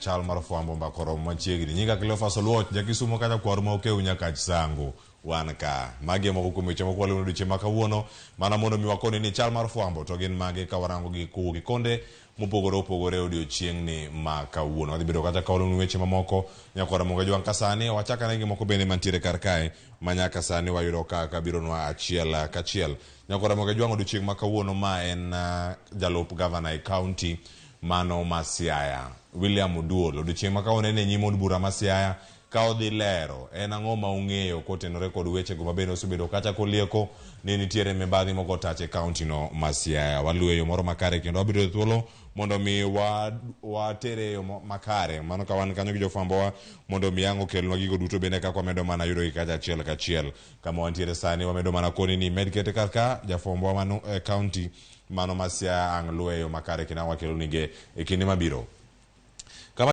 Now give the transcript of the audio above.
chal mar fwambo mbakoro machiegni nyinga Cleophas Oluoch jakisumo kata kwar ma okeu nyaka sango wan ka magi moko kuom weche moko waluno duche makawuono mana mondo mi wakoni ni chal mar fwambo to gin magi ka warango gi kuo gi konde mopogore opogore odiochiengni makawuono wadhi bedo kata kawaluno weche mamoko nyakora monga jwang kasani wachaka ne gimoko bende mantiere kar kae manyaka sani wayudo ka bironwa achiel kachiel nyakora monga jwang odiochieng makawuono ma en jalup governor e county mano ma Siaya William Oduol odiochieng makawuono en nyim od bura ma Siaya ka odhi lero en ang'o ma ong'eyo kotenore kod weche go mabende osebedo kata kolieko ni nitiere mibadhi moko tache county no ma Siaya walueyo moro makare kendo wabiro thuolo mondo mi watere makare mano ka wan kanyo gi jofwambowa mondo mi ang' okelnwa gigo duto bende kaka wamedo mana yudo gi kata achiel kachiel kama wantiere sani wamedo mana koni ni med kete kar ka jafwambowa mano county mano ma Siaya ang' lueyo makare kendo wakelonige e kinde mabiro.